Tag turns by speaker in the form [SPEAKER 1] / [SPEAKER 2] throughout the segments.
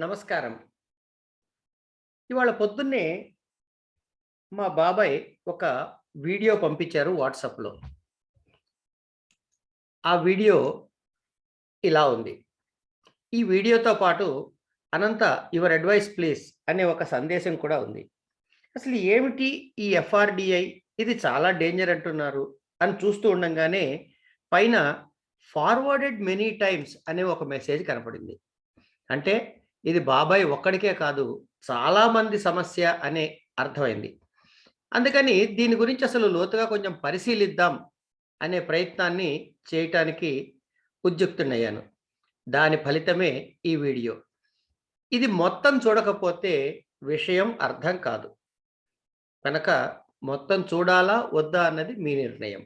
[SPEAKER 1] నమస్కారం. ఇవాళ పొద్దున్నే మా బాబాయ్ ఒక వీడియో పంపించారు వాట్సాప్‌లో. ఆ వీడియో ఇలా ఉంది. ఈ వీడియోతో పాటు "అనంత యువర్ అడ్వైస్ ప్లీజ్" అనే ఒక సందేశం కూడా ఉంది. అసలు ఏమిటి ఈ ఎఫ్ఆర్‌డిఐ? ఇది చాలా డేంజర్ అంటున్నారు అని చూస్తూ ఉండంగానే పైన ఫార్వర్డెడ్ మెనీ టైమ్స్ అనే ఒక మెసేజ్ కనపడింది. అంటే ఇది బాబాయ్ ఒక్కడికే కాదు, చాలా మంది సమస్య అనే అర్థమైంది. అందుకని దీని గురించి అసలు లోతుగా కొంచెం పరిశీలిద్దాం అనే ప్రయత్నాన్ని చేయటానికి ఉద్యుక్తుడయ్యాను. దాని ఫలితమే ఈ వీడియో. ఇది మొత్తం చూడకపోతే విషయం అర్థం కాదు. కనుక మొత్తం చూడాలా? వద్దా? అన్నది మీ నిర్ణయం.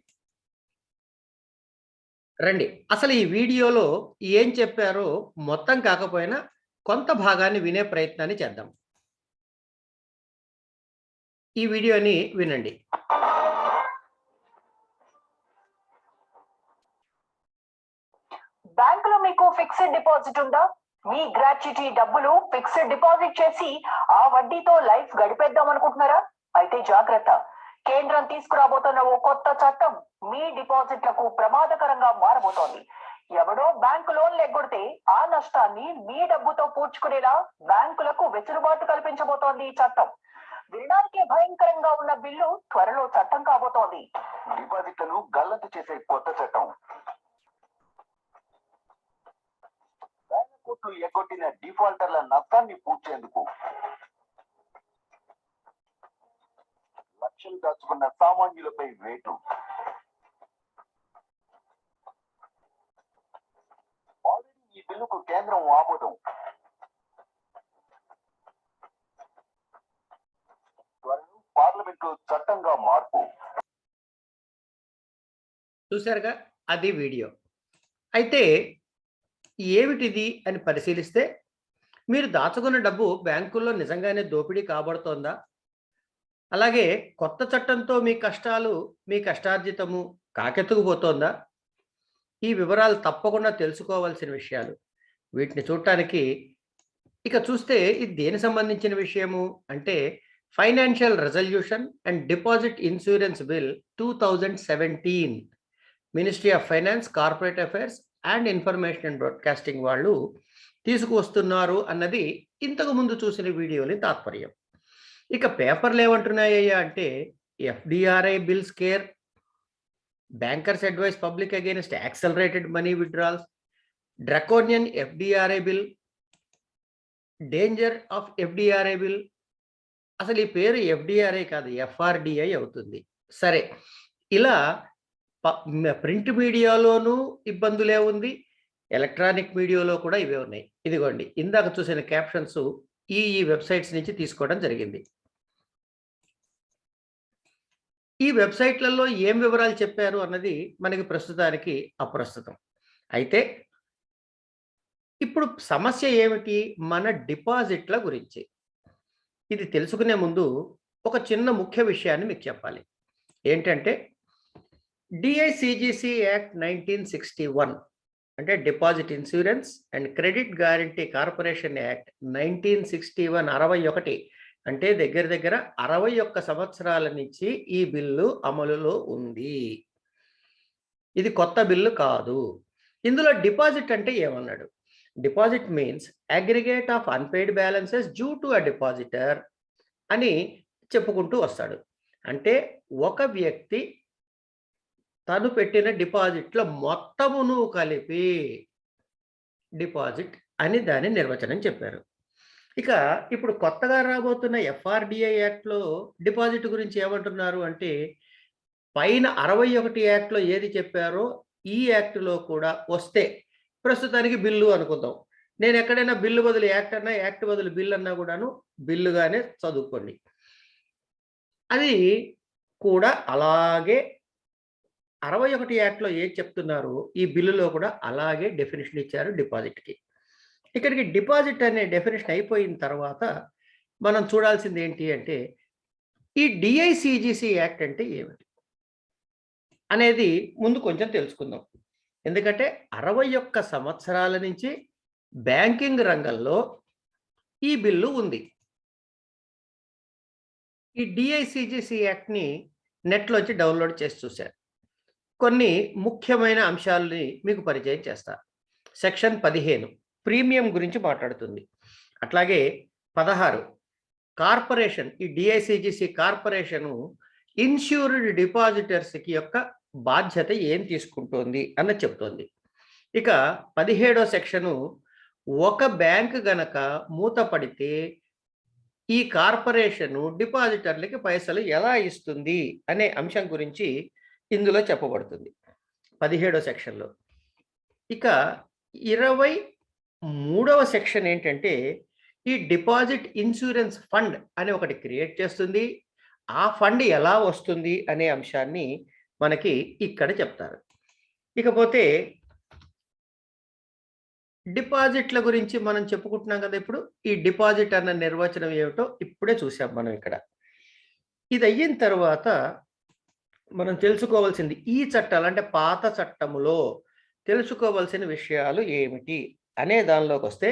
[SPEAKER 1] రండి. అసలు ఈ వీడియోలో ఏం చెప్పారో మొత్తం కాకపోయినా కొంత భాగాన్ని వినే ప్రయత్నాన్ని చేద్దాం. ఈ వీడియోని వినండి.
[SPEAKER 2] బ్యాంకులో మీకు ఫిక్స్డ్ డిపాజిట్ ఉందా? మీ గ్రాట్యుటీ డబ్బులు ఫిక్స్డ్ డిపాజిట్ చేసి ఆ వడ్డీతో లైఫ్ గడిపేద్దాం అనుకుంటున్నారా? అయితే జాగ్రత్త. కేంద్రం తీసుకురాబోతున్న ఓ కొత్త చట్టం మీ డిపాజిట్లకు ప్రమాదకరంగా మారబోతోంది. ఎవడో బ్యాంకు లోన్లు ఎగ్గొడితే ఆ నష్టాన్ని మీ డబ్బుతో పూడ్చుకునేలా బ్యాంకులకు వెసులుబాటు కల్పించబోతోంది ఈ చట్టం. వినడానికే భయంకరంగా ఉన్న బిల్లు త్వరలో చట్టం కాబోతోంది.
[SPEAKER 3] డిపాజిట్లను గల్లంతు చేసే కొత్త చట్టం. కోర్టు ఎగ్గొట్టిన డిఫాల్టర్ల నష్టాన్ని పూడ్చేందుకు లక్షలు దాచుకున్న సామాన్యులపై వేటు. ఆల్రెడీ ఈ బిల్లుకు కేంద్రం ఆమోదం. త్వరలో పార్లమెంటు చట్టంగా మార్పు.
[SPEAKER 1] చూశారుగా, అది వీడియో. అయితే ఏమిటిది అని పరిశీలిస్తే మీరు దాచుకున్న డబ్బు బ్యాంకుల్లో నిజంగానే దోపిడీ కాబడుతోందా? అలాగే కొత్త చట్టంతో మీ కష్టాలు, మీ కష్టార్జితము కాకెత్తుకుపోతోందా? ఈ వివరాలు తప్పకుండా తెలుసుకోవాల్సిన విషయాలు. వీటిని చూడటానికి ఇక చూస్తే ఇది దేనికి సంబంధించిన విషయము అంటే financial resolution and deposit insurance bill 2017 ministry of finance, corporate affairs and information and broadcasting వాళ్ళు తీసుకువస్తున్నారు అన్నది ఇంతకు ముందు చూసిన వీడియోని తాత్పర్యం. ఇక పేపర్లు ఏమంటున్నాయ్యా అంటే FDRI bill scare, bankers advise public against accelerated money withdrawals, draconian FDRI bill, danger of FDRI bill. అసలు ఈ పేరు ఎఫ్డిఆర్ఐ కాదు, ఎఫ్ఆర్డిఐ అవుతుంది. సరే, ఇలా ప్రింట్ మీడియాలోనూ ఇబ్బందులే ఉంది, ఎలక్ట్రానిక్ మీడియాలో కూడా ఇవే ఉన్నాయి. ఇదిగోండి, ఇందాక చూసిన క్యాప్షన్స్ ఈ వెబ్సైట్స్ నుంచి తీసుకోవడం జరిగింది. ఈ వెబ్సైట్లలో ఏం వివరాలు చెప్పారు అన్నది మనకి ప్రస్తుతానికి అప్రస్తుతం. అయితే ఇప్పుడు సమస్య ఏమిటి? మన డిపాజిట్ల గురించి. ఇది తెలుసుకునే ముందు ఒక చిన్న ముఖ్య విషయాన్ని మీకు చెప్పాలి. ఏంటంటే డిఐసిజిసి యాక్ట్ 1961 అంటే deposit insurance and credit guarantee corporation act 1961 61 అంటే దగ్గర దగ్గర 61 సంవత్సరాల నుంచి ఈ బిల్లు అమలులో ఉంది. ఇది కొత్త బిల్లు కాదు. ఇందులో డిపాజిట్ అంటే ఏమన్నాడు? Deposit means aggregate of unpaid balances due to a depositor అని చెప్పుకుంటూ వస్తాడు. అంటే ఒక వ్యక్తి తను పెట్టిన డిపాజిట్ల మొత్తమును కలిపి డిపాజిట్ అని దాని నిర్వచనం చెప్పారు. ఇక ఇప్పుడు కొత్తగా రాబోతున్న ఎఫ్ఆర్డిఐ యాక్ట్లో డిపాజిట్ గురించి ఏమంటున్నారు అంటే పైన 61 యాక్ట్లో ఏది చెప్పారో ఈ యాక్ట్లో కూడా వస్తే ప్రస్తుతానికి బిల్లు అనుకుందాం. నేను ఎక్కడైనా బిల్లు బదులు యాక్ట్ అన్నా, యాక్ట్ బదులు బిల్ అన్నా కూడాను బిల్లుగానే చదువుకోండి. అది కూడా అలాగే 61 యాక్ట్లో ఏది చెప్తున్నారు ఈ బిల్లులో కూడా అలాగే డెఫినిషన్ ఇచ్చారు డిపాజిట్కి. ఇక్కడికి డిపాజిట్ అనే డెఫినిషన్ అయిపోయిన తర్వాత మనం చూడాల్సింది ఏంటి అంటే ఈ డిఐసిజిసి యాక్ట్ అంటే ఏమిటి అనేది ముందు కొంచెం తెలుసుకుందాం. ఎందుకంటే 61 సంవత్సరాల నుంచి బ్యాంకింగ్ రంగంలో ఈ బిల్లు ఉంది. ఈ డిఐసిజిసి యాక్ట్‌ని నెట్‌లోంచి డౌన్‌లోడ్ చేసి చూశాను. కొన్ని ముఖ్యమైన అంశాలని మీకు పరిచయం చేస్తా. సెక్షన్ 15 ప్రీమియం గురించి మాట్లాడుతుంది. అట్లాగే 16 కార్పొరేషన్, ఈ డిఐసిజిసి కార్పొరేషను ఇన్స్యూర్డ్ డిపాజిటర్స్‌కి యొక్క బాధ్యత ఏం తీసుకుంటోంది అన్నది చెప్తోంది. ఇక 17వ సెక్షను ఒక బ్యాంక్ గనక మూతపడితే ఈ కార్పొరేషను డిపాజిటర్లకి పైసలు ఎలా ఇస్తుంది అనే అంశం గురించి ఇందులో చెప్పబడుతుంది 17వ సెక్షన్‌లో. ఇక 23వ సెక్షన్ ఏంటంటే ఈ డిపాజిట్ ఇన్సూరెన్స్ ఫండ్ అని ఒకటి క్రియేట్ చేస్తుంది. ఆ ఫండ్ ఎలా వస్తుంది అనే అంశాన్ని మనకి ఇక్కడ చెప్తారు. ఇకపోతే డిపాజిట్ల గురించి మనం చెప్పుకుంటున్నాం కదా ఇప్పుడు. ఈ డిపాజిట్ అన్న నిర్వచనం ఏమిటో ఇప్పుడే చూసాం మనం ఇక్కడ. ఇది అయిన తర్వాత మనం తెలుసుకోవాల్సింది ఈ చట్టాలు అంటే పాత చట్టములో తెలుసుకోవాల్సిన విషయాలు ఏమిటి అనే దానిలోకి వస్తే,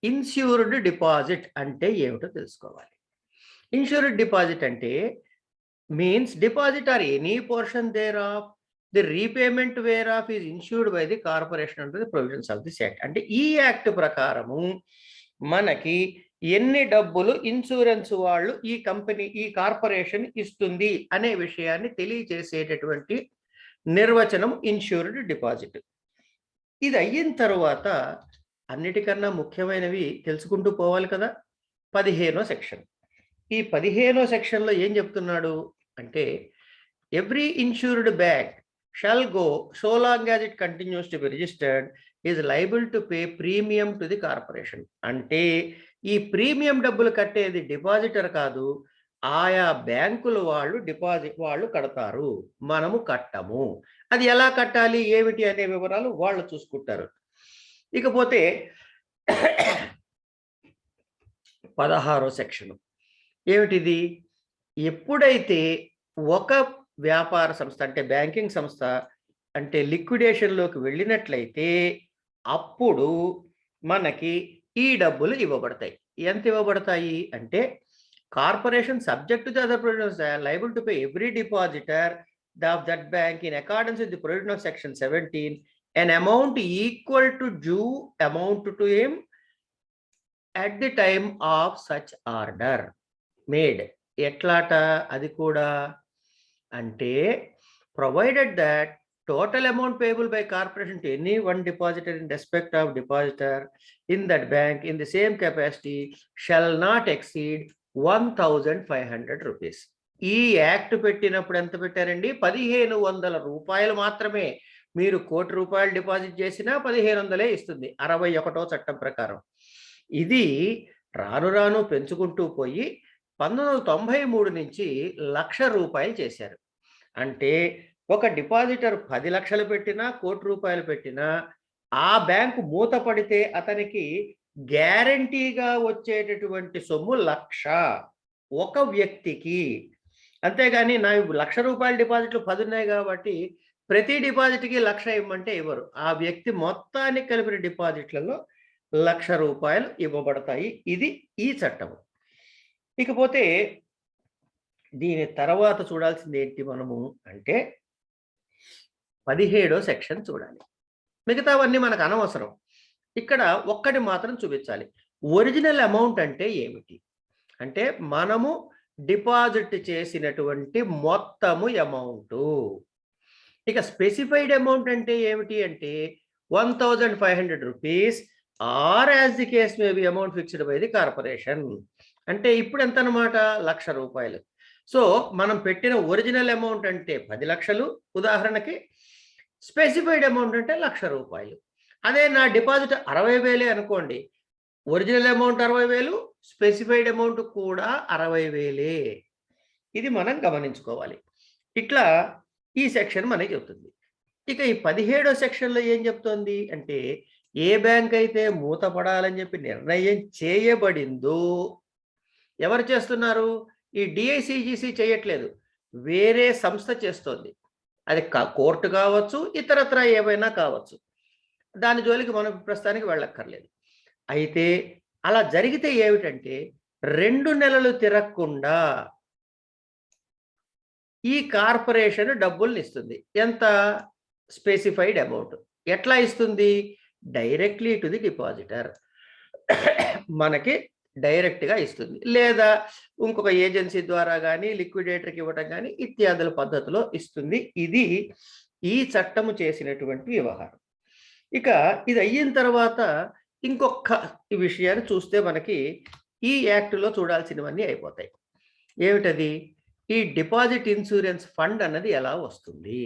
[SPEAKER 1] ఇన్స్యూర్డ్ డిపాజిట్ అంటే ఏమిటో తెలుసుకోవాలి. ఇన్స్యూర్డ్ డిపాజిట్ అంటే means deposit or any portion thereof the repayment whereof is insured by the corporation under the provisions of this act. అంటే ఈ యాక్ట్ ప్రకారము మనకి ఎన్ని డబ్బులు ఇన్సూరెన్స్ వాళ్ళు ఈ కంపెనీ ఈ కార్పొరేషన్ ఇస్తుంది అనే విషయాన్ని తెలియజేసేటటువంటి నిర్వచనం ఇన్స్యూర్డ్ డిపాజిట్. ఇది అయిన తర్వాత అన్నిటికన్నా ముఖ్యమైనవి తెలుసుకుంటూ పోవాలి కదా. 15వ సెక్షన్. ఈ 15వ సెక్షన్లో ఏం చెప్తున్నాడు అంటే every insured bank shawl go so long as it continues to be registered is liable to pay premium to the corporation. అంటే ఈ ప్రీమియం డబ్బులు కట్టేది డిపాజిటర్ కాదు, ఆయా బ్యాంకుల వాళ్ళు కడతారు, మనము కట్టము. అది ఎలా కట్టాలి ఏమిటి అనే వివరాలు వాళ్ళు చూసుకుంటారు. ఇకపోతే 16వ సెక్షన్ ఏమిటిది? ఎప్పుడైతే ఒక వ్యాపార సంస్థ అంటే బ్యాంకింగ్ సంస్థ అంటే లిక్విడేషన్లోకి వెళ్ళినట్లయితే అప్పుడు మనకి ఈ డబ్బులు ఇవ్వబడతాయి. ఎంత ఇవ్వబడతాయి అంటే corporation subject to the other provisions liable to pay every depositor of that bank in accordance with the provision of section 17 an amount equal to due amount to him at the time of such order made. ఎట్లాట అది కూడా అంటే provided that total amount payable by corporation to any one depositor in respect of depositor in that bank in the same capacity shall not exceed 1,500 rupees. ఈ act పెట్టినప్పుడు ఎంత పెట్టారండి? 1,500 రూపాయలు మాత్రమే. మీరు ₹1,00,00,000 డిపాజిట్ చేసినా 1,500 ఇస్తుంది 61వ చట్టం ప్రకారం. ఇది రాను రాను పెంచుకుంటూ పోయి 1993 నుంచి ₹1,00,000 చేశారు. అంటే ఒక డిపాజిటర్ 10 లక్షలు పెట్టినా ₹1,00,00,000 పెట్టినా ఆ బ్యాంకు మూతపడితే అతనికి గ్యారంటీగా వచ్చేటటువంటి సొమ్ము 1,00,000 ఒక వ్యక్తికి. అంతేగాని నా ₹1,00,000 డిపాజిట్లు 10 ఉన్నాయి కాబట్టి ప్రతి డిపాజిట్కి 1,00,000 ఇవ్వమంటే ఇవ్వరు. ఆ వ్యక్తి మొత్తానికి కలిపిన డిపాజిట్లలో ₹1,00,000 ఇవ్వబడతాయి. ఇది ఈ చట్టము. ఇకపోతే దీని తర్వాత చూడాల్సింది ఏంటి మనము అంటే 17వ సెక్షన్ చూడాలి. మిగతావన్నీ మనకు అనవసరం. ఇక్కడ ఒక్కటి మాత్రం చూపించాలి. ఒరిజినల్ అమౌంట్ అంటే ఏమిటి అంటే మనము డిపాజిట్ చేసినటువంటి మొత్తము అమౌంట్. ఇక స్పెసిఫైడ్ అమౌంట్ అంటే ఏమిటి అంటే 1,500 rupees or as the case may B amount fixed by the corporation. అంటే ఇప్పుడు ఎంత అనమాట? ₹1,00,000. సో మనం పెట్టిన ఒరిజినల్ అమౌంట్ అంటే 10 లక్షలు ఉదాహరణకి, స్పెసిఫైడ్ అమౌంట్ అంటే ₹1,00,000. అదే నా డిపాజిట్ 60,000 అనుకోండి, ఒరిజినల్ అమౌంట్ 60,000, స్పెసిఫైడ్ అమౌంట్ కూడా 60,000. ఇది మనం గమనించుకోవాలి. ఇట్లా ఈ సెక్షన్ మనకి చెప్తుంది. ఇక ఈ 17వ సెక్షన్లో ఏం చెప్తోంది అంటే ఏ బ్యాంక్ అయితే మూతపడాలని చెప్పి నిర్ణయం చేయబడిందో ఎవరు చేస్తున్నారు? ఈ డిఐసిజిసి చేయట్లేదు, వేరే సంస్థ చేస్తోంది. అది కోర్టు కావచ్చు, ఇతరత్ర ఏవైనా కావచ్చు. దాని జోలికి మనం ప్రస్తుతానికి వెళ్ళక్కర్లేదు. అయితే అలా జరిగితే ఏమిటంటే 2 నెలలు తిరగకుండా ఈ కార్పొరేషన్ డబ్బుల్ని ఇస్తుంది. ఎంత? Specified amount. ఎట్లా ఇస్తుంది? Directly to the depositor. మనకి డైరెక్ట్‌గా ఇస్తుంది. లేదా ఇంకొక ఏజెన్సీ ద్వారా గాని, లిక్విడేటర్‌కి ఇవ్వటం గాని ఇత్యాదుల పద్ధతిలో ఇస్తుంది. ఇది ఈ చట్టము చేసినటువంటి వ్యవహారం. ఇక ఇది అయిన తర్వాత ఇంకొక విషయాన్ని చూస్తే మనకి ఈ యాక్ట్‌లో చూడాల్సినవన్నీ అయిపోతాయి. ఏమిటది? ఈ డిపాజిట్ ఇన్సూరెన్స్ ఫండ్ అన్నది ఎలా వస్తుంది?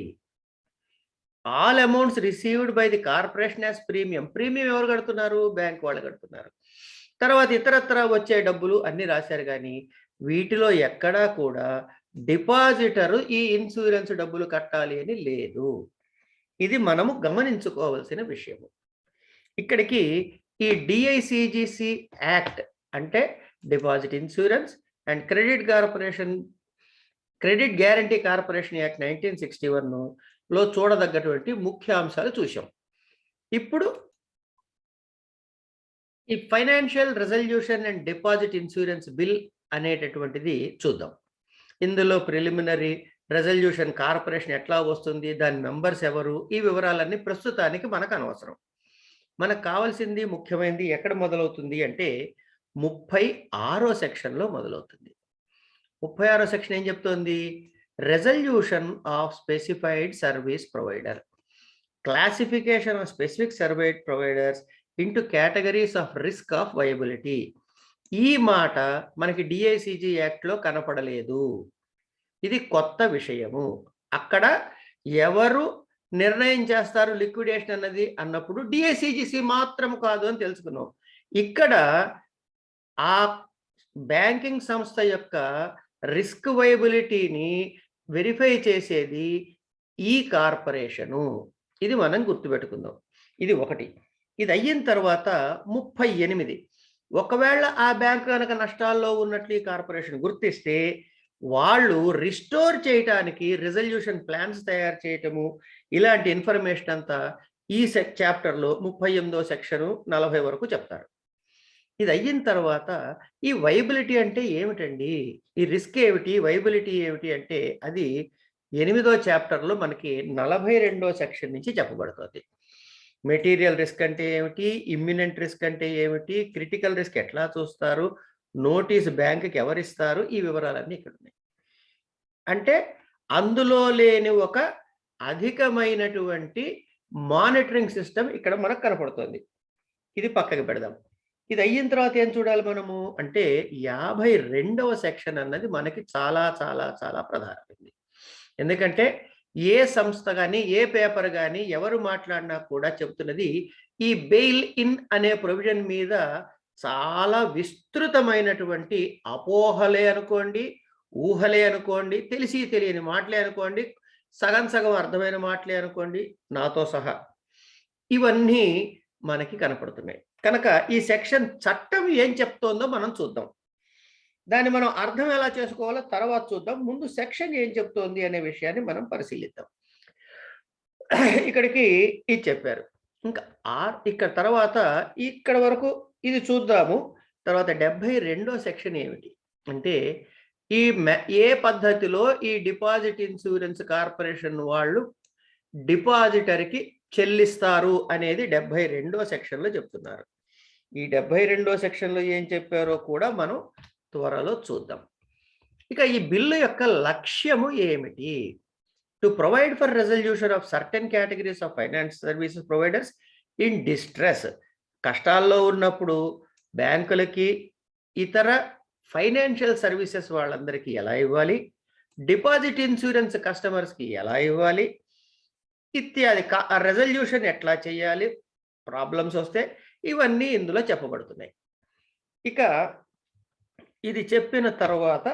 [SPEAKER 1] All amounts received by the corporation as premium. Premium ఎవరు కడుతున్నారు? బ్యాంక్ వాళ్ళు కడుతున్నారు. తర్వాత ఇతరత్రా వచ్చే డబ్బులు అన్ని రాశారు కానీ వీటిలో ఎక్కడా కూడా డిపాజిటరు ఈ ఇన్సూరెన్స్ డబ్బులు కట్టాలి అని లేదు. ఇది మనము గమనించుకోవాల్సిన విషయము. ఇక్కడికి ఈ డిఐసిజిసి యాక్ట్ అంటే deposit insurance and credit guarantee corporation act 1961 లో చూడదగ్గటువంటి ముఖ్య అంశాలు చూశాం. ఇప్పుడు ఈ financial resolution and deposit insurance bill అనేటటువంటిది చూద్దాం. ఇందులో ప్రిలిమినరీ రెజల్యూషన్ కార్పొరేషన్ ఎట్లా వస్తుంది, దాని మెంబర్స్ ఎవరు, ఈ వివరాలన్నీ ప్రస్తుతానికి మనకు అనవసరం. మనకు కావాల్సింది ముఖ్యమైనది ఎక్కడ మొదలవుతుంది అంటే 36వ సెక్షన్లో మొదలవుతుంది. 36వ సెక్షన్ ఏం చెప్తోంది? Resolution of specified service provider, classification of specific service providers into categories of risk of viability. ఈ మాట మనకి డిఐసిజి యాక్ట్లో కనపడలేదు. ఇది కొత్త విషయము. అక్కడ ఎవరు నిర్ణయం చేస్తారు లిక్విడేషన్ అన్నది అన్నప్పుడు డిఐసిజిసి మాత్రం కాదు అని తెలుసుకున్నాం. ఇక్కడ ఆ బ్యాంకింగ్ సంస్థ యొక్క రిస్క్ వయబిలిటీని వెరిఫై చేసేది ఈ కార్పొరేషను. ఇది మనం గుర్తుపెట్టుకుందాం. ఇది ఒకటి. ఇది అయిన తర్వాత 38. ఒకవేళ ఆ బ్యాంక్ కనుక నష్టాల్లో ఉన్నట్లు ఈ కార్పొరేషన్ గుర్తిస్తే వాళ్ళు రిస్టోర్ చేయటానికి రిజల్యూషన్ ప్లాన్స్ తయారు చేయటము, ఇలాంటి ఇన్ఫర్మేషన్ అంతా ఈ చాప్టర్లో 38వ సెక్షన్ 40 వరకు చెప్తారు. ఇది అయిన తర్వాత ఈ వైబిలిటీ అంటే ఏమిటండి, ఈ రిస్క్ ఏమిటి, వైబిలిటీ ఏమిటి అంటే అది 8వ చాప్టర్లో మనకి 42వ సెక్షన్ నుంచి చెప్పబడుతుంది. మెటీరియల్ రిస్క్ అంటే ఏమిటి, ఇమ్మినెంట్ రిస్క్ అంటే ఏమిటి, క్రిటికల్ రిస్క్ ఎట్లా చూస్తారు, నోటీస్ బ్యాంకుకి ఎవరిస్తారు, ఈ వివరాలన్నీ ఇక్కడ ఉన్నాయి. అంటే అందులో లేని ఒక అధికమైనటువంటి మానిటరింగ్ సిస్టమ్ ఇక్కడ మనకు కనపడుతుంది. ఇది పక్కకి పెడదాం. ఇది అయిన తర్వాత ఏం చూడాలి మనము అంటే 52వ సెక్షన్ అన్నది మనకి చాలా చాలా చాలా ప్రధానమైంది. ఎందుకంటే ఏ సంస్థ కానీ ఏ పేపర్ కానీ ఎవరు మాట్లాడినా కూడా చెబుతున్నది ఈ బెయిల్ ఇన్ అనే ప్రొవిజన్ మీద చాలా విస్తృతమైనటువంటి అపోహలే అనుకోండి, ఊహలే అనుకోండి, తెలిసి తెలియని మాటలే అనుకోండి, సగం సగం అర్థమైన మాటలే అనుకోండి, నాతో సహా ఇవన్నీ మనకి కనపడుతున్నాయి. కనుక ఈ సెక్షన్ చట్టం ఏం చెప్తోందో మనం చూద్దాం. దాన్ని మనం అర్థం ఎలా చేసుకోవాలో తర్వాత చూద్దాం. ముందు సెక్షన్ ఏం చెప్తోంది అనే విషయాన్ని మనం పరిశీలిద్దాం. ఇక్కడికి ఇది చెప్పారు. ఇంకా ఇక్కడ తర్వాత ఇక్కడ వరకు ఇది చూద్దాము. తర్వాత 72వ సెక్షన్ ఏమిటి అంటే ఏ పద్ధతిలో ఈ డిపాజిట్ ఇన్సూరెన్స్ కార్పొరేషన్ వాళ్ళు డిపాజిటర్కి చెల్లిస్తారు అనేది 72వ సెక్షన్లో చెప్తున్నారు. ఈ 72వ సెక్షన్లో ఏం చెప్పారో కూడా మనం త్వరలో చూద్దాం. ఇక ఈ బిల్లు యొక్క లక్ష్యము ఏమిటి? To provide for resolution of certain categories of finance services providers in distress. కష్టాల్లో ఉన్నప్పుడు బ్యాంకులకి ఇతర ఫైనాన్షియల్ సర్వీసెస్ వాళ్ళందరికీ ఎలా ఇవ్వాలి, డిపాజిట్ ఇన్సూరెన్స్ కస్టమర్స్కి ఎలా ఇవ్వాలి, ఇత్యాది రెజల్యూషన్ ఎట్లా చేయాలి, ప్రాబ్లమ్స్ వస్తే ఇవన్నీ ఇందులో చెప్పబడుతున్నాయి. ఇక ఇది చెప్పిన తర్వాత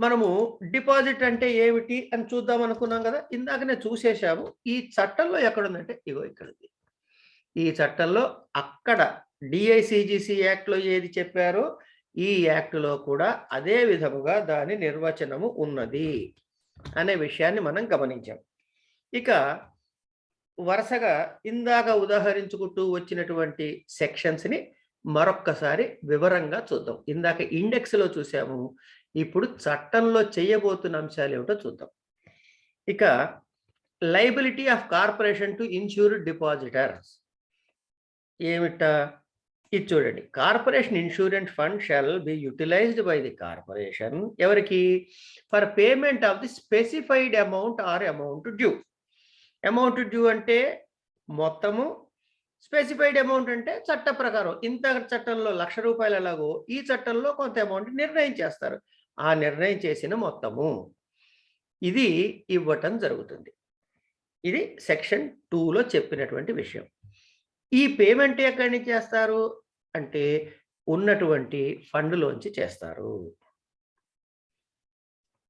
[SPEAKER 1] మనము డిపాజిట్ అంటే ఏమిటి అని చూద్దాం అనుకున్నాం కదా. ఇందాకనే చూసేసాము. ఈ చట్టంలో ఎక్కడుందంటే ఇగో ఇక్కడ ఉంది. ఈ చట్టంలో అక్కడ డిఐసిజిసి యాక్ట్లో ఏది చెప్పారో ఈ యాక్ట్లో కూడా అదే విధముగా దాని నిర్వచనము ఉన్నది అనే విషయాన్ని మనం గమనించాం. ఇక వరుసగా ఇందాక ఉదాహరించుకుంటూ వచ్చినటువంటి సెక్షన్స్ని మరొక్కసారి వివరంగా చూద్దాం. ఇందాక ఇండెక్స్లో చూసాము, ఇప్పుడు చట్టంలో చేయబోతున్న అంశాలు ఏమిటో చూద్దాం. ఇక liability of corporation to insured depositors ఏమిటా? ఇది చూడండి. Corporation insurance fund shall be utilised by the corporation ఎవరికి? For payment of the specified amount or amount due. Amount due అంటే మొత్తము, స్పెసిఫైడ్ అమౌంట్ అంటే చట్ట ప్రకారం. ఇంత చట్టంలో ₹1,00,000 ఎలాగో ఈ చట్టంలో కొంత అమౌంట్ నిర్ణయం చేస్తారు. ఆ నిర్ణయం చేసిన మొత్తము ఇది ఇవ్వటం జరుగుతుంది. ఇది సెక్షన్ 2లో చెప్పినటువంటి విషయం. ఈ పేమెంట్ ఎక్కడి నుంచి చేస్తారు అంటే ఉన్నటువంటి ఫండ్లోంచి చేస్తారు.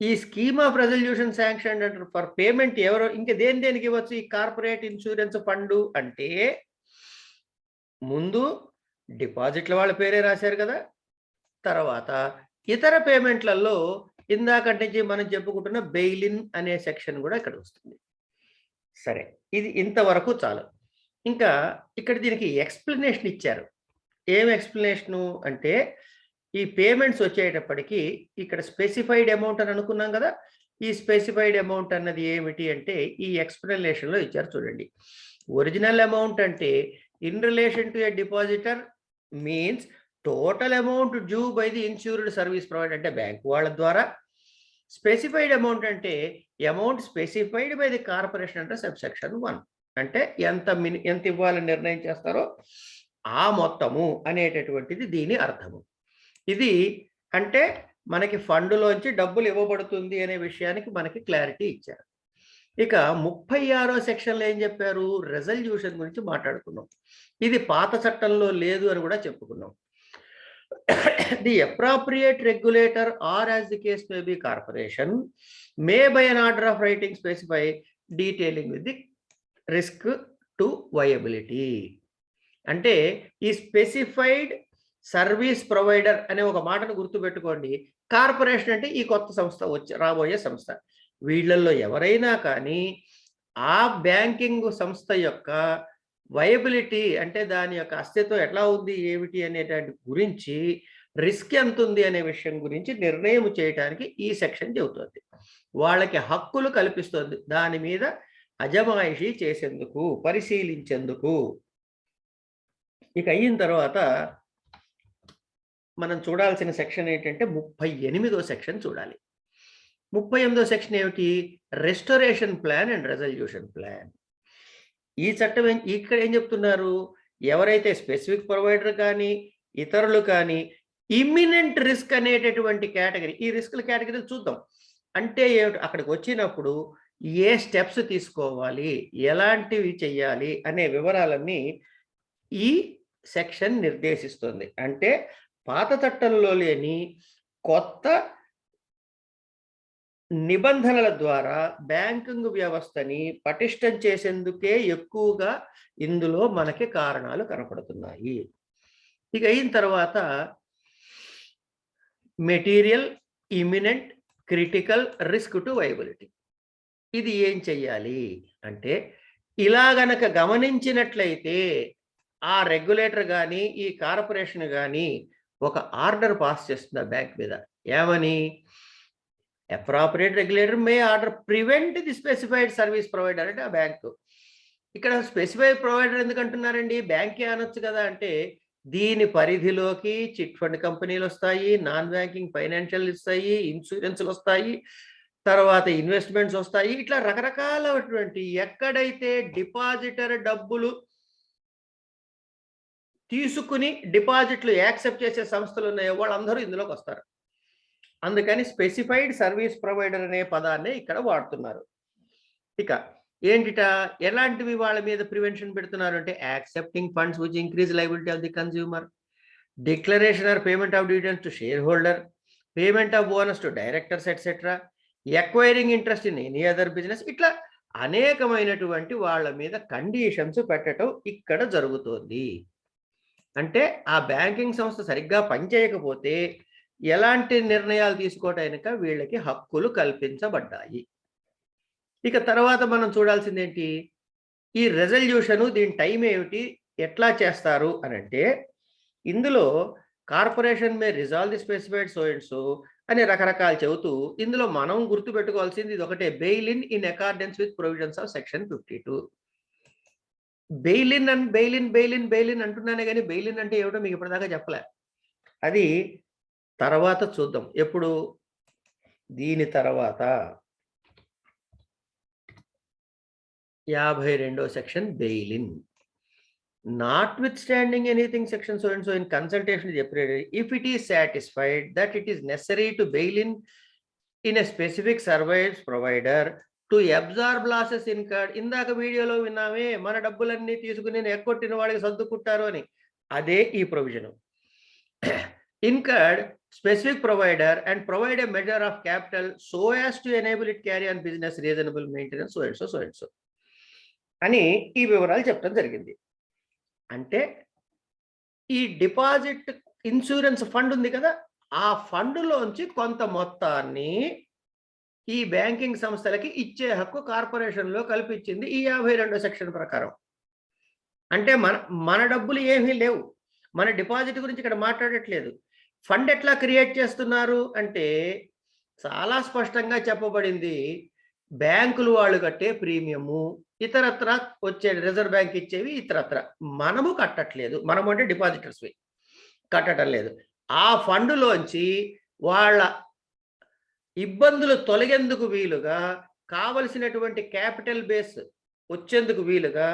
[SPEAKER 1] ఈ స్కీమ్ ఆఫ్ రెజల్యూషన్ శాంక్షన్ అంటారు ఫర్ పేమెంట్ ఎవరో ఇంకా దేనికి ఇవ్వచ్చు? ఈ కార్పొరేట్ ఇన్సూరెన్స్ ఫండ్ అంటే ముందు డిపాజిట్ల వాళ్ళ పేరే రాశారు కదా, తర్వాత ఇతర పేమెంట్లలో ఇందాకటి నుంచి మనం చెప్పుకుంటున్న బెయిలిన్ అనే సెక్షన్ కూడా ఇక్కడ వస్తుంది. సరే, ఇది ఇంతవరకు చాలు. ఇంకా ఇక్కడ దీనికి ఎక్స్ప్లెనేషన్ ఇచ్చారు. ఏం ఎక్స్ప్లెనేషను అంటే ఈ పేమెంట్స్ వచ్చేటప్పటికి ఇక్కడ స్పెసిఫైడ్ అమౌంట్ అని అనుకున్నాం కదా, ఈ స్పెసిఫైడ్ అమౌంట్ అన్నది ఏమిటి అంటే ఈ ఎక్స్ప్లెనేషన్లో ఇచ్చారు చూడండి. ఒరిజినల్ అమౌంట్ అంటే in relation to a depositor means total amount due by the insured service provider అంటే బ్యాంక్ వాళ్ళ ద్వారా. స్పెసిఫైడ్ అమౌంట్ అంటే amount specified by the corporation అంటే సబ్సెక్షన్ 1 అంటే ఎంత ఇవ్వాలని నిర్ణయం చేస్తారో ఆ మొత్తము అనేటటువంటిది దీని అర్థము. ఇది అంటే మనకి ఫండ్లోంచి డబ్బులు ఇవ్వబడుతుంది అనే విషయానికి మనకి క్లారిటీ ఇచ్చారు. ఇక 36వ సెక్షన్లో ఏం చెప్పారు? రెజల్యూషన్ గురించి మాట్లాడుకున్నాం. ఇది పాత చట్టంలో లేదు అని కూడా చెప్పుకున్నాం. The appropriate regulator or as the case may be corporation may by an order of writing specify detailing with the risk to viability. అంటే ఈ స్పెసిఫైడ్ సర్వీస్ ప్రొవైడర్ అనే ఒక మాటను గుర్తుపెట్టుకోండి. కార్పొరేషన్ అంటే ఈ కొత్త సంస్థ రాబోయే సంస్థ. వీళ్ళల్లో ఎవరైనా కానీ ఆ బ్యాంకింగ్ సంస్థ యొక్క వయబిలిటీ అంటే దాని యొక్క అస్తిత్వం ఎట్లా ఉంది ఏమిటి అనేటువంటి గురించి, రిస్క్ ఎంత ఉంది అనే విషయం గురించి నిర్ణయం చేయడానికి ఈ సెక్షన్ చెబుతుంది. వాళ్ళకి హక్కులు కల్పిస్తుంది దాని మీద అజమాయిషీ చేసేందుకు, పరిశీలించేందుకు. ఇక అయిన తర్వాత మనం చూడాల్సిన సెక్షన్ ఏంటంటే 38వ సెక్షన్ చూడాలి. 38వ సెక్షన్ ఏమిటి? Restoration plan and resolution plan. ఈ చట్టం ఇక్కడ ఏం చెప్తున్నారు? ఎవరైతే స్పెసిఫిక్ ప్రొవైడర్ కానీ ఇతరులు కానీ ఇమ్మినెంట్ రిస్క్ అనేటటువంటి కేటగిరీ, ఈ రిస్క్ల కేటగిరీలు చూద్దాం. అంటే ఏమిటి? అక్కడికి వచ్చినప్పుడు ఏ స్టెప్స్ తీసుకోవాలి, ఎలాంటివి చెయ్యాలి అనే వివరాలన్నీ ఈ సెక్షన్ నిర్దేశిస్తుంది. అంటే పాత చట్టంలో లేని కొత్త నిబంధనల ద్వారా బ్యాంకింగ్ వ్యవస్థని పటిష్టం చేసేందుకే ఎక్కువగా ఇందులో మనకి కారణాలు కనపడుతున్నాయి. ఇక అయిన తర్వాత material imminent critical risk to viability. ఇది ఏం చెయ్యాలి అంటే ఇలా గనక గమనించినట్లయితే ఆ రెగ్యులేటర్ కానీ ఈ కార్పొరేషన్ కానీ ఒక ఆర్డర్ పాస్ చేస్తుంది బ్యాంక్ మీద. ఏమని? Appropriate regulator May order prevent the specified service provider అంటే ఆ బ్యాంకు. ఇక్కడ స్పెసిఫైడ్ ప్రొవైడర్ ఎందుకు అంటున్నారండి? బ్యాంకే అనొచ్చు కదా. అంటే దీని పరిధిలోకి చిట్ ఫండ్ కంపెనీలు వస్తాయి, నాన్ బ్యాంకింగ్ ఫైనాన్షియల్ వస్తాయి, ఇన్సూరెన్స్లు వస్తాయి, తర్వాత ఇన్వెస్ట్మెంట్స్ వస్తాయి. ఇట్లా రకరకాలటువంటి ఎక్కడైతే డిపాజిటర్ డబ్బులు తీసుకుని డిపాజిట్లు యాక్సెప్ట్ చేసే సంస్థలు ఉన్నాయో వాళ్ళందరూ ఇందులోకి వస్తారు. అందుకని స్పెసిఫైడ్ సర్వీస్ ప్రొవైడర్ అనే పదాన్ని ఇక్కడ వాడుతున్నారు. ఇక ఏంటిట? ఎలాంటివి వాళ్ళ మీద ప్రివెన్షన్ పెడుతున్నారు అంటే accepting funds which increase liability of the consumer, declaration are payment of dividends to share holder, payment of bonus to directors etcetera, acquiring interest in any other business. ఇట్లా అనేకమైనటువంటి వాళ్ళ మీద కండిషన్స్ పెట్టడం ఇక్కడ జరుగుతోంది. అంటే ఆ బ్యాంకింగ్ సంస్థ సరిగ్గా పనిచేయకపోతే ఎలాంటి నిర్ణయాలు తీసుకోవటానిక వీళ్ళకి హక్కులు కల్పించబడ్డాయి. ఇక తర్వాత మనం చూడాల్సింది ఏంటి? ఈ రెజల్యూషను దీని టైం ఏమిటి, ఎట్లా చేస్తారు అని అంటే, ఇందులో corporation may resolve the specified so and so అని రకరకాలు చెబుతూ, ఇందులో మనం గుర్తుపెట్టుకోవాల్సింది ఇది ఒకటే, bail in accordance with provisions of section 52. Bail in అంటున్నానే కానీ బెయిల్ ఇన్ అంటే ఏమిటో మీకు ఇప్పటిదాకా చెప్పలే. అది తర్వాత చూద్దాం. ఎప్పుడు? దీని తర్వాత 52వ section bail in. Notwithstanding anything section so and so in consultation చెప్పాడు, if it is satisfied that it is necessary to bail in a specific service provider to absorb losses incurred. ఇందాక వీడియోలో విన్నామే, మన డబ్బులన్నీ తీసుకుని ఎక్కొట్టిన వాడికి సర్దుకుంటారు అని. అదే ఈ provision. Incurred specific provider and provide a measure of capital so as to enable it carry on business reasonable maintenance so and so అని ఈ వివరాలు చెప్పడం జరిగింది. అంటే ఈ డిపాజిట్ ఇన్సూరెన్స్ ఫండ్ ఉంది కదా, ఆ ఫండ్లోంచి కొంత మొత్తాన్ని ఈ బ్యాంకింగ్ సంస్థలకి ఇచ్చే హక్కు కార్పొరేషన్లో కల్పించింది ఈ 52వ సెక్షన్ ప్రకారం. అంటే మన డబ్బులు ఏమీ లేవు, మన డిపాజిట్ గురించి ఇక్కడ మాట్లాడట్లేదు. ఫండ్ ఎట్లా క్రియేట్ చేస్తున్నారు అంటే చాలా స్పష్టంగా చెప్పబడింది. బ్యాంకులు వాళ్ళు కట్టే ప్రీమియము, ఇతరత్ర వచ్చే రిజర్వ్ బ్యాంక్ ఇచ్చేవి ఇతరత్ర మనము కట్టట్లేదు. మనము అంటే డిపాజిటర్స్ కట్టడం లేదు. ఆ ఫండులోంచి వాళ్ళ ఇబ్బందులు తొలగేందుకు వీలుగా కావలసినటువంటి క్యాపిటల్ బేస్ వచ్చేందుకు వీలుగా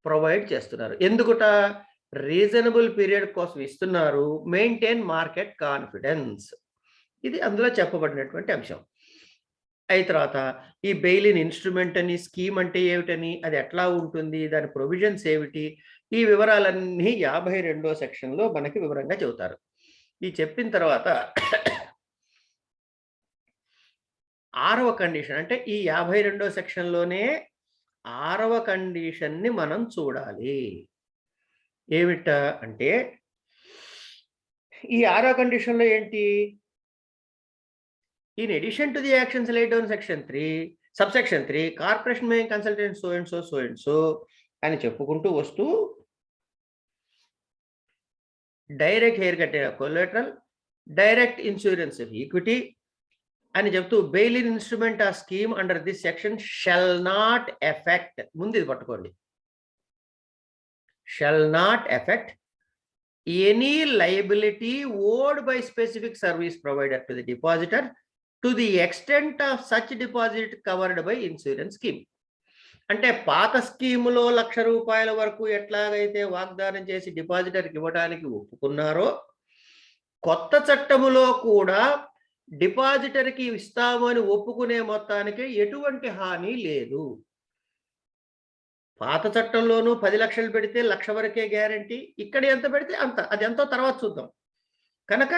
[SPEAKER 1] ప్రొవైడ్ చేస్తున్నారు. ఎందుకుట? రీజనబుల్ పీరియడ్ కోసం ఇస్తున్నారు. Maintain market confidence. ఇది అందులో చెప్పబడినటువంటి అంశం. అయిన తర్వాత ఈ బెయిల్ ఇన్ ఇన్స్ట్రుమెంట్ అని, స్కీమ్ అంటే ఏమిటని, అది ఎట్లా ఉంటుంది, దాని ప్రొవిజన్స్ ఏమిటి, ఈ వివరాలన్నీ 52వ సెక్షన్లో మనకి వివరంగా చెబుతారు. ఈ చెప్పిన తర్వాత 6వ కండిషన్, అంటే ఈ 52వ సెక్షన్లోనే 6వ కండిషన్ని మనం చూడాలి. ఏమిట అంటే ఈ 6వ కండిషన్లో ఏంటి? In addition to the actions laid down section 3 subsection 3 corporation may consultant so and so అని చెప్పుకుంటూ వస్తూ direct haircut collateral, direct insurance of equity అని చెప్తూ బెయిల్ ఇన్ ఇన్స్ట్రుమెంట్ ఆ scheme under this section shall not affect, ముందు ఇది పట్టుకోండి, shall not affect any liability owed by specific service provider to the depositor to the extent of such deposit covered by insurance scheme. అంటే పాత స్కీములో ₹1,00,000 వరకు ఎట్లాగైతే వాగ్దానం చేసి డిపాజిటర్కి ఇవ్వడానికి ఒప్పుకున్నారో, కొత్త చట్టములో కూడా డిపాజిటర్కి ఇస్తామని ఒప్పుకునే మొత్తానికి ఎటువంటి హాని లేదు. పాత చట్టంలోనూ 10 లక్షలు పెడితే 1,00,000 వరకే గ్యారంటీ, ఇక్కడ ఎంత పెడితే అంత, అది ఎంతో తర్వాత చూద్దాం. కనుక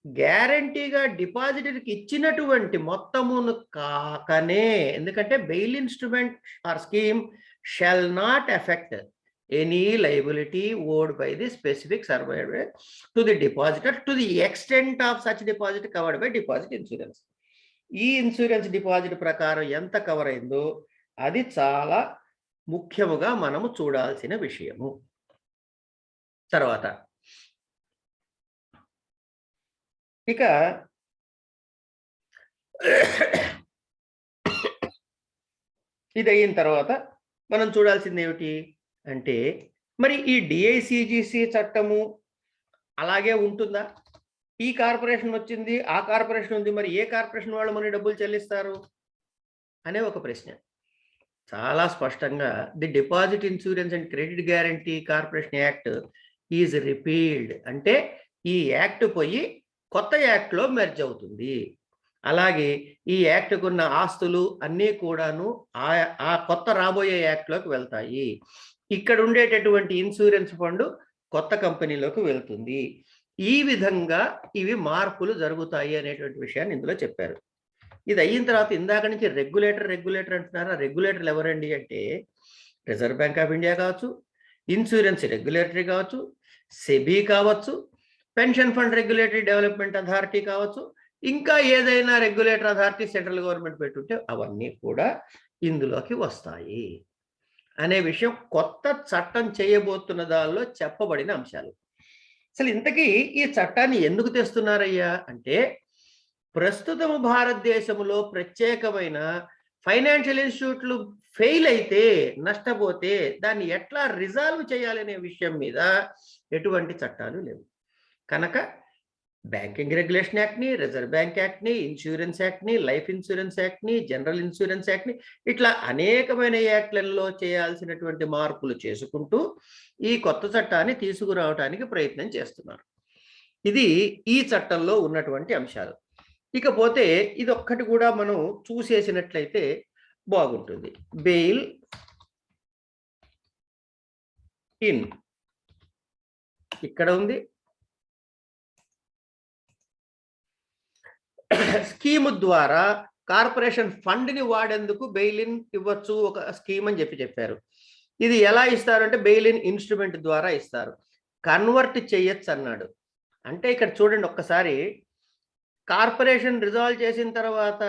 [SPEAKER 1] గ్యారంటీగా డిపాజిటర్కి ఇచ్చినటువంటి మొత్తమును కాకనే, ఎందుకంటే bail instrument or scheme shall not affect any liability owed by the specific survivor to the depositor to the extent of such deposit covered by deposit insurance. ఈ ఇన్సూరెన్స్ డిపాజిట్ ప్రకారం ఎంత కవర్ అయిందో అది చాలా ముఖ్యముగా మనము చూడాల్సిన విషయము. తర్వాత ఇక ఇది అయిన తర్వాత మనం చూడాల్సింది ఏమిటి అంటే, మరి ఈ డిఐసిజిసి చట్టము అలాగే ఉంటుందా? ఈ కార్పొరేషన్ వచ్చింది, ఆ కార్పొరేషన్ ఉంది, మరి ఏ కార్పొరేషన్ వాళ్ళు మన డబ్బులు చెల్లిస్తారు అనే ఒక ప్రశ్న. చాలా స్పష్టంగా the deposit insurance and credit guarantee corporation act is repealed, అంటే ఈ యాక్ట్ పోయి కొత్త యాక్ట్లో మెర్జ్ అవుతుంది. అలాగే ఈ యాక్ట్కు ఉన్న ఆస్తులు అన్నీ కూడాను ఆ కొత్త రాబోయే యాక్ట్లోకి వెళ్తాయి. ఇక్కడ ఉండేటటువంటి ఇన్సూరెన్స్ ఫండ్ కొత్త కంపెనీలోకి వెళ్తుంది. ఈ విధంగా ఇవి మార్పులు జరుగుతాయి అనేటువంటి విషయాన్ని ఇందులో చెప్పారు. ఇది అయిన తర్వాత ఇందాక నుంచి రెగ్యులేటర్ అంటున్నారా? రెగ్యులేటర్లు ఎవరండి అంటే రిజర్వ్ బ్యాంక్ ఆఫ్ ఇండియా కావచ్చు, ఇన్సూరెన్స్ రెగ్యులేటరీ కావచ్చు, సెబీ కావచ్చు, pension fund regulatory development authority కావచ్చు, ఇంకా ఏదైనా రెగ్యులేటర్ అథారిటీ సెంట్రల్ గవర్నమెంట్ పెట్టుంటే అవన్నీ కూడా ఇందులోకి వస్తాయి. అనే విషయం కొత్త చట్టం చేయబోతున్న దానిలో చెప్పబడిన అంశాలు. అసలు ఇంతకీ ఈ చట్టాన్ని ఎందుకు తెస్తున్నారయ్యా అంటే, ప్రస్తుతం భారతదేశంలో ప్రత్యేకమైన ఫైనాన్షియల్ ఇన్స్టిట్యూట్లు ఫెయిల్ అయితే, నష్టపోతే దాన్ని ఎట్లా రిజాల్వ్ చేయాలనే విషయం మీద ఎటువంటి చట్టాలు లేవు. కనుక బ్యాంకింగ్ రెగ్యులేషన్ యాక్ట్‌ని, రిజర్వ్ బ్యాంక్ యాక్ట్‌ని, ఇన్స్యూరెన్స్ యాక్ట్‌ని, లైఫ్ ఇన్స్యూరెన్స్ యాక్ట్‌ని, జనరల్ ఇన్స్యూరెన్స్ యాక్ట్‌ని ఇట్లా అనేకమైన యాక్ట్‌లలో చేయాల్సినటువంటి మార్పులు చేసుకుంటూ ఈ కొత్త చట్టాన్ని తీసుకురావడానికి ప్రయత్నం చేస్తున్నారు. ఇది ఈ చట్టంలో ఉన్నటువంటి అంశాలు. ఇకపోతే ఇదొక్కటి కూడా మనం చూసేసినట్లయితే బాగుంటుంది. బెయిల్ ఇన్ ఇక్కడ ఉంది. స్కీమ్ ద్వారా కార్పొరేషన్ ఫండ్‌ని వాడేందుకు బెయిల్ ఇన్ ఇవ్వచ్చు ఒక స్కీమ్ అని చెప్పారు. ఇది ఎలా ఇస్తారంటే బెయిల్ ఇన్ ఇన్‌స్ట్రుమెంట్ ద్వారా ఇస్తారు. కన్వర్ట్ చేయొచ్చు అన్నాడు. అంటే ఇక్కడ చూడండి ఒక్కసారి, కార్పొరేషన్ రిజాల్వ్ చేసిన తర్వాత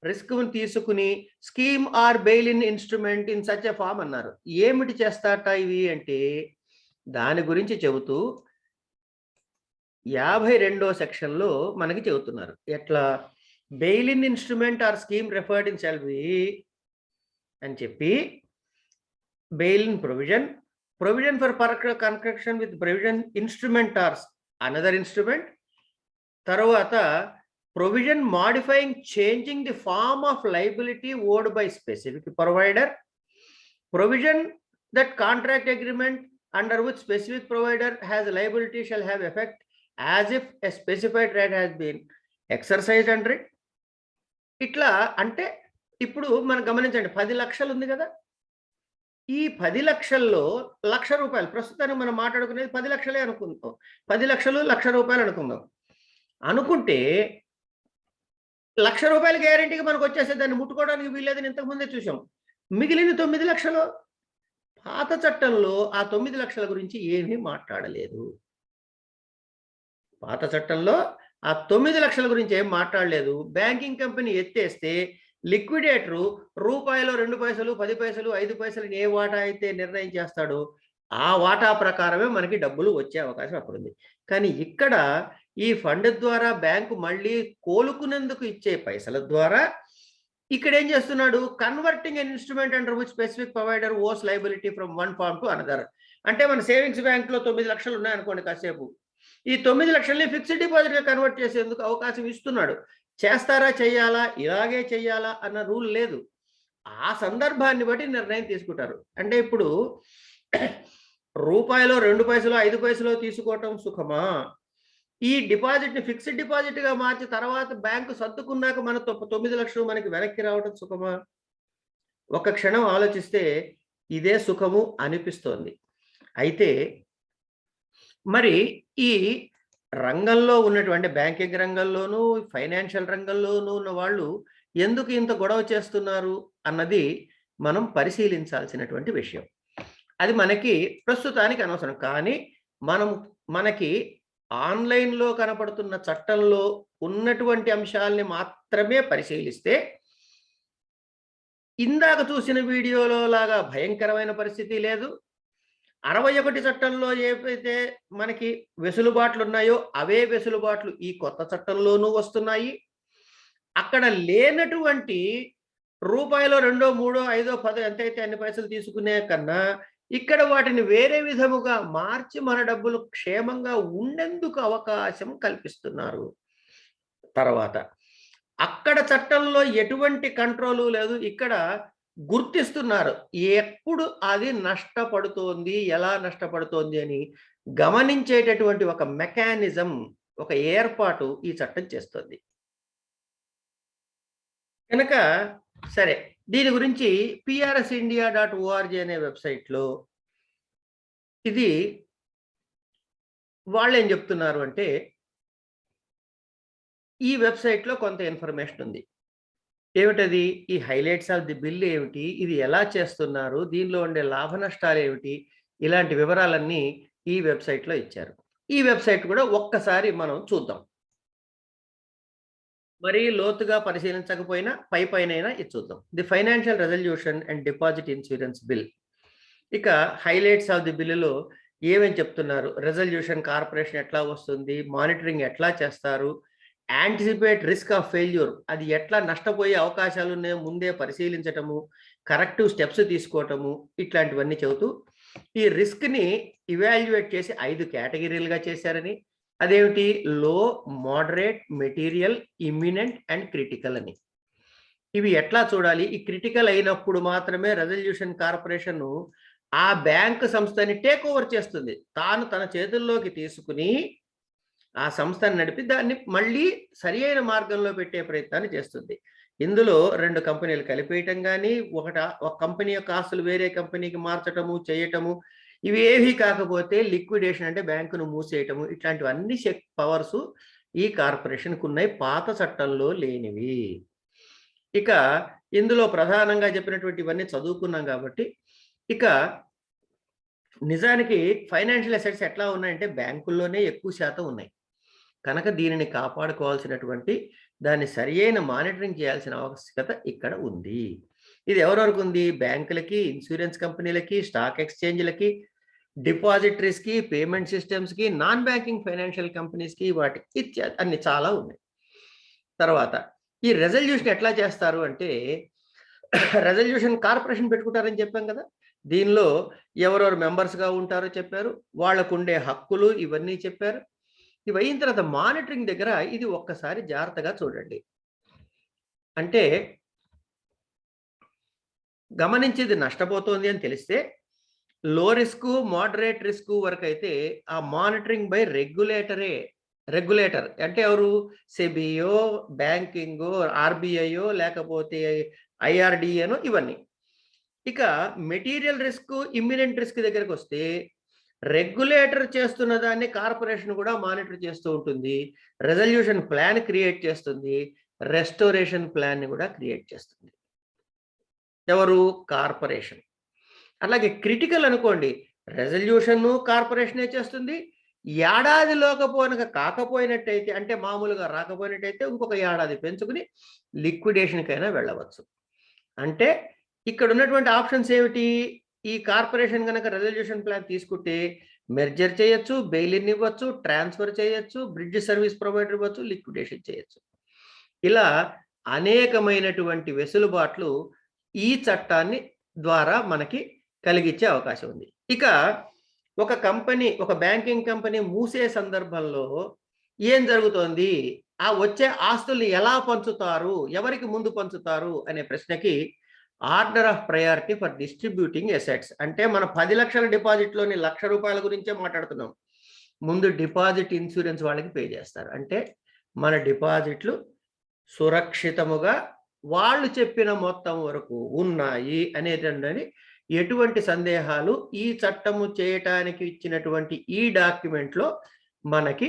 [SPEAKER 1] రిస్క్‌ని తీసుకుని scheme or bail in instrument in such a form అన్నారు. ఏమిటి చేస్తారట ఇవి అంటే దాని గురించి చెబుతూ 52వ సెక్షన్‌లో మనకి చెబుతున్నారు. ఎట్లా bail in instrument or scheme referred in shall be అని చెప్పి bail in provision for construction with provision instrument or another instrument. తర్వాత provision modifying changing the form of liability owed by specific provider. Provision that contract agreement under which specific provider has liability shall have effect as if a specified right has been exercised under it. ఇట్లా అంటే ఇప్పుడు మనం గమనించండి, 10 లక్షలు ఉంది కదా, ఈ 10 లక్షల్లో ₹1,00,000 ప్రస్తుతానికి మనం మాట్లాడుకునేది 10 లక్షలే అనుకుందాం. 10 లక్షలు ₹1,00,000 అనుకుందాం. అనుకుంటే ₹1,00,000 గ్యారెంటీగా మనకు వచ్చేస్తే దాన్ని ముట్టుకోవడానికి వీల్లేదని ఇంతకు ముందే చూసాం. మిగిలిన 9 లక్షలు పాత చట్టంలో ఆ 9 లక్షల గురించి ఏమీ మాట్లాడలేదు. పాత చట్టంలో ఆ 9 లక్షల గురించి ఏం మాట్లాడలేదు. బ్యాంకింగ్ కంపెనీ ఎత్తేస్తే లిక్విడేటరు రూపాయలో 2 పైసలు, 10 పైసలు, 5 పైసలు ఏ వాటా అయితే నిర్ణయం చేస్తాడో ఆ వాటా ప్రకారమే మనకి డబ్బులు వచ్చే అవకాశం అప్పుడుంది. కానీ ఇక్కడ ఈ ఫండ్ ద్వారా బ్యాంకు మళ్ళీ కోలుకునేందుకు ఇచ్చే పైసల ద్వారా ఇక్కడ ఏం చేస్తున్నాడు, converting an instrument under which specific provider owes liability from one form to another. అంటే మన సేవింగ్స్ బ్యాంక్‌లో 9 లక్షలు ఉన్నాయనుకోండి కాసేపు, ఈ 9 లక్షల్ని ఫిక్స్డ్ డిపాజిట్‌గా కన్వర్ట్ చేసేందుకు అవకాశం ఇస్తున్నాడు. చేస్తారా, చెయ్యాలా, ఇలాగే చెయ్యాలా అన్న రూల్ లేదు. ఆ సందర్భాన్ని బట్టి నిర్ణయం తీసుకుంటారు. అంటే ఇప్పుడు రూపాయలో 2 పైసలు, 5 పైసలు తీసుకోవటం సుఖమా, ఈ డిపాజిట్‌ని ఫిక్స్డ్ డిపాజిట్‌గా మార్చి తర్వాత బ్యాంకు సర్దుకున్నాక మన 9 లక్షలు మనకి వెనక్కి రావడం సుఖమా? ఒక క్షణం ఆలోచిస్తే ఇదే సుఖము అనిపిస్తోంది. అయితే మరి ఈ రంగంలో ఉన్నటువంటి బ్యాంకింగ్ రంగంలోనూ, ఫైనాన్షియల్ రంగంలోనూ ఉన్న వాళ్ళు ఎందుకు ఇంత గొడవ చేస్తున్నారు అన్నది మనం పరిశీలించాల్సినటువంటి విషయం. అది మనకి ప్రస్తుతానికి అనవసరం. కానీ మనకి ఆన్‌లైన్‌లో కనపడుతున్న చట్టంలో ఉన్నటువంటి అంశాల్ని మాత్రమే పరిశీలిస్తే ఇందాక చూసిన వీడియోలో లాగా భయంకరమైన పరిస్థితి లేదు. 61 చట్టంలో ఏవైతే మనకి వెసులుబాట్లు ఉన్నాయో అవే వెసులుబాట్లు ఈ కొత్త చట్టంలోనూ వస్తున్నాయి. అక్కడ లేనటువంటి రూపాయలో 2, 3, 5, 10 ఎంతైతే అన్ని పైసలు తీసుకునే కన్నా ఇక్కడ వాటిని వేరే విధముగా మార్చి మన డబ్బులు క్షేమంగా ఉండేందుకు అవకాశం కల్పిస్తున్నారు. తర్వాత అక్కడ చట్టంలో ఎటువంటి కంట్రోలు లేదు. ఇక్కడ గుర్తిస్తున్నారు ఎప్పుడు అది నష్టపడుతోంది, ఎలా నష్టపడుతోంది అని గమనించేటటువంటి ఒక మెకానిజం, ఒక ఏర్పాటు ఈ చట్టం చేస్తుంది. కనుక సరే, దీని గురించి prsindia.org అనే వెబ్సైట్లో ఇది వాళ్ళు ఏం చెప్తున్నారు అంటే, ఈ వెబ్సైట్లో కొంత ఇన్ఫర్మేషన్ ఉంది. ఏమిటది? ఈ హైలైట్స్ ఆఫ్ ది బిల్ ఏమిటి, ఇది ఎలా చేస్తున్నారు, దీనిలో ఉండే లాభ నష్టాలు ఏమిటి, ఇలాంటి వివరాలన్నీ ఈ వెబ్సైట్లో ఇచ్చారు. ఈ వెబ్సైట్ కూడా ఒక్కసారి మనం చూద్దాం. మరీ లోతుగా పరిశీలించకపోయినా పైనైనా ఇది చూద్దాం. The financial resolution and deposit insurance bill ఇక హైలైట్స్ ఆఫ్ ది బిల్లులో ఏమేమి చెప్తున్నారు, రెజల్యూషన్ కార్పొరేషన్ ఎట్లా వస్తుంది, మానిటరింగ్ ఎట్లా చేస్తారు, యాంటిసిపేట్ రిస్క్ ఆఫ్ ఫెయిల్యూర్, అది ఎట్లా నష్టపోయే అవకాశాలు ఉన్నాయో ముందే పరిశీలించటము, కరెక్టివ్ స్టెప్స్ తీసుకోవటము, ఇట్లాంటివన్నీ చెబుతూ ఈ రిస్క్ని ఇవాల్యుయేట్ చేసి 5 కేటగిరీలుగా చేశారని, అదేమిటి లో, moderate, material, imminent and critical అని. ఇవి ఎట్లా చూడాలి, ఈ క్రిటికల్ అయినప్పుడు మాత్రమే రెజల్యూషన్ కార్పొరేషన్ ఆ బ్యాంక్ సంస్థని టేక్ ఓవర్ చేస్తుంది, తాను తన చేతుల్లోకి తీసుకుని ఆ సంస్థను నడిపి దాన్ని మళ్ళీ సరి అయిన మార్గంలో పెట్టే ప్రయత్నాన్ని చేస్తుంది. ఇందులో 2 కంపెనీలు కలిపేయటం కానీ, ఒక కంపెనీ యొక్క ఆస్తులు వేరే కంపెనీకి మార్చటము, చేయటము, ఇవి ఏవి కాకపోతే లిక్విడేషన్ అంటే బ్యాంకును మూసేయటము, ఇట్లాంటివన్నీ పవర్స్ ఈ కార్పొరేషన్కు ఉన్నాయి, పాత చట్టంలో లేనివి. ఇక ఇందులో ప్రధానంగా చెప్పినటువంటి ఇవన్నీ చదువుకున్నాం కాబట్టి, ఇక నిజానికి ఫైనాన్షియల్ అసెట్స్ ఎట్లా ఉన్నాయంటే బ్యాంకుల్లోనే ఎక్కువ శాతం ఉన్నాయి కనుక దీనిని కాపాడుకోవాల్సినటువంటి, దాన్ని సరి అయిన మానిటరింగ్ చేయాల్సిన ఆవశ్యకత ఇక్కడ ఉంది. ఇది ఎవరెవరికి ఉంది, బ్యాంకులకి, ఇన్సూరెన్స్ కంపెనీలకి, స్టాక్ ఎక్స్చేంజ్లకి, డిపాజిటరీస్కి, పేమెంట్ సిస్టమ్స్కి, నాన్ బ్యాంకింగ్ ఫైనాన్షియల్ కంపెనీస్కి, వాటికి ఇత్యాది అన్ని చాలా ఉన్నాయి. తర్వాత ఈ రెజల్యూషన్ ఎట్లా చేస్తారు అంటే రెజల్యూషన్ కార్పొరేషన్ పెట్టుకుంటారని చెప్పాం కదా, దీనిలో ఎవరెవరు మెంబర్స్గా ఉంటారో చెప్పారు, వాళ్ళకు ఉండే హక్కులు ఇవన్నీ చెప్పారు. ఇవి అయిన తర్వాత మానిటరింగ్ దగ్గర ఇది ఒక్కసారి జాగ్రత్తగా చూడండి. అంటే గమనించేది నష్టపోతోంది అని తెలిస్తే లో రిస్క్, మోడరేట్ రిస్క్ వరకు అయితే ఆ మానిటరింగ్ బై రెగ్యులేటర్ అంటే ఎవరు, సెబియో, బ్యాంకింగో, ఆర్బిఐయో, లేకపోతే ఐఆర్డిఏనో, ఇవన్నీ. ఇక మెటీరియల్ రిస్క్, ఇమ్మినెంట్ రిస్క్ దగ్గరకు వస్తే రెగ్యులేటర్ చేస్తున్న దాన్ని కార్పొరేషన్ కూడా మానిటర్ చేస్తూ ఉంటుంది, రెజల్యూషన్ ప్లాన్ క్రియేట్ చేస్తుంది, రెస్టోరేషన్ ప్లాన్ ని కూడా క్రియేట్ చేస్తుంది. ఎవరు, కార్పొరేషన్. అలాగే క్రిటికల్ అనుకోండి, రెజల్యూషన్ కార్పొరేషనే చేస్తుంది, ఏడాదిలోకి కాకపోయినట్టయితే అంటే మామూలుగా రాకపోయినట్టయితే ఇంకొక ఏడాది పెంచుకుని లిక్విడేషన్కైనా వెళ్ళవచ్చు. అంటే ఇక్కడ ఉన్నటువంటి ఆప్షన్స్ ఏమిటి, ఈ కార్పొరేషన్ కనుక రెజల్యూషన్ ప్లాన్ తీసుకుంటే మెర్జర్ చేయొచ్చు, బెయిలిన్ ఇవ్వచ్చు, ట్రాన్స్ఫర్ చేయొచ్చు, బ్రిడ్జ్ సర్వీస్ ప్రొవైడర్ ఇవ్వచ్చు, లిక్విడేషన్ చేయొచ్చు. ఇలా అనేకమైనటువంటి వెసులుబాట్లు ఈ చట్టాన్ని ద్వారా మనకి కలిగించే అవకాశం ఉంది. ఇక ఒక బ్యాంకింగ్ కంపెనీ మూసే సందర్భంలో ఏం జరుగుతోంది, ఆ వచ్చే ఆస్తుల్ని ఎలా పంచుతారు, ఎవరికి ముందు పంచుతారు అనే ప్రశ్నకి order of priority for distributing assets. అంటే మన 10 లక్షల డిపాజిట్లోని ₹1,00,000 గురించే మాట్లాడుతున్నాం. ముందు డిపాజిట్ ఇన్సూరెన్స్ వాళ్ళకి పే చేస్తారు. అంటే మన డిపాజిట్లు సురక్షితముగా వాళ్ళు చెప్పిన మొత్తం వరకు ఉన్నాయి అనేటండి ఎటువంటి సందేహాలు ఈ చట్టము చేయటానికి ఇచ్చినటువంటి ఈ డాక్యుమెంట్లో మనకి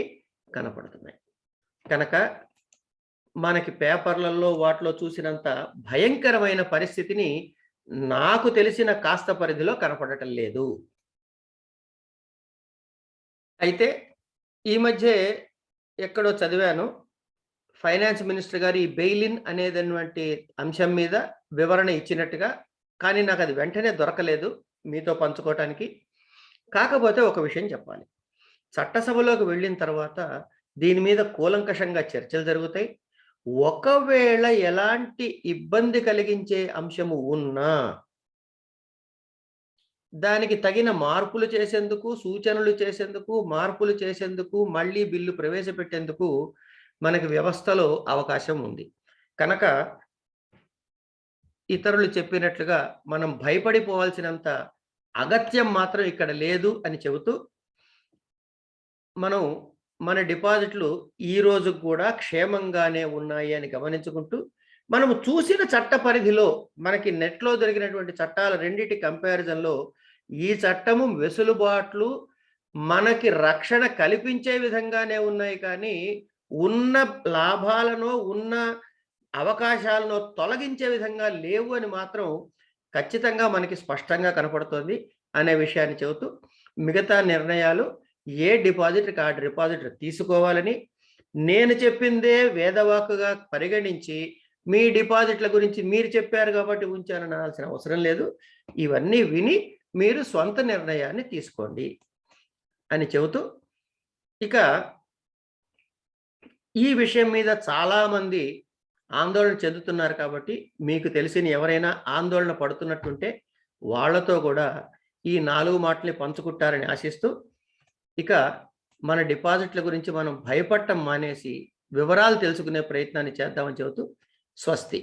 [SPEAKER 1] కనపడుతున్నాయి. కనుక మనకి పేపర్లలో వాటిలో చూసినంత భయంకరమైన పరిస్థితిని నాకు తెలిసిన కాస్త పరిధిలో కనపడటం లేదు. అయితే ఈ మధ్య ఎక్కడో చదివాను, ఫైనాన్స్ మినిస్టర్ గారు ఈ బెయిలిన్ అనేటువంటి అంశం మీద వివరణ ఇచ్చినట్టుగా, కానీ నాకు అది వెంటనే దొరకలేదు మీతో పంచుకోవటానికి. కాకపోతే ఒక విషయం చెప్పాలి, చట్టసభలోకి వెళ్ళిన తర్వాత దీని మీద కూలంకషంగా చర్చలు జరుగుతాయి. ఒకవేళ ఎలాంటి ఇబ్బంది కలిగించే అంశము ఉన్నా దానికి తగిన మార్పులు చేసేందుకు, సూచనలు చేసేందుకు, మార్పులు చేసేందుకు, మళ్ళీ బిల్లు ప్రవేశపెట్టేందుకు మనకి వ్యవస్థలో అవకాశం ఉంది. కనుక ఇతరులు చెప్పినట్లుగా మనం భయపడిపోవాల్సినంత అగత్యం మాత్రం ఇక్కడ లేదు అని చెబుతూ, మనం మన డిపాజిట్లు ఈ రోజు కూడా క్షేమంగానే ఉన్నాయి అని గమనించుకుంటూ, మనము చూసిన చట్ట పరిధిలో మనకి నెట్లో దొరికినటువంటి చట్టాల రెండిటి కంపారిజన్లో ఈ చట్టము వెసులుబాట్లు మనకి రక్షణ కల్పించే విధంగానే ఉన్నాయి, కానీ ఉన్న లాభాలను, ఉన్న అవకాశాలను తొలగించే విధంగా లేవు అని మాత్రం ఖచ్చితంగా మనకి స్పష్టంగా కనపడుతోంది అనే విషయాన్ని చెబుతూ, మిగతా నిర్ణయాలు ఏ డిపాజిట్ ఆ డిపాజిట్ తీసుకోవాలని, నేను చెప్పిందే వేదవాక్కుగా పరిగణించి మీ డిపాజిట్ల గురించి మీరు చెప్పారు కాబట్టి ఉంచానని అనాల్సిన అవసరం లేదు. ఇవన్నీ విని మీరు స్వంత నిర్ణయాన్ని తీసుకోండి అని చెబుతూ, ఇక ఈ విషయం మీద చాలామంది ఆందోళన చెందుతున్నారు కాబట్టి, మీకు తెలిసిన ఎవరైనా ఆందోళన పడుతున్నట్టుంటే వాళ్ళతో కూడా ఈ 4 మాటల్ని పంచుకుంటారని ఆశిస్తూ, ఇక మన డిపాజిట్ల గురించి మనం భయపడటం మానేసి వివరాలు తెలుసుకునే ప్రయత్నాన్ని చేద్దామని చెబుతూ స్వస్తి.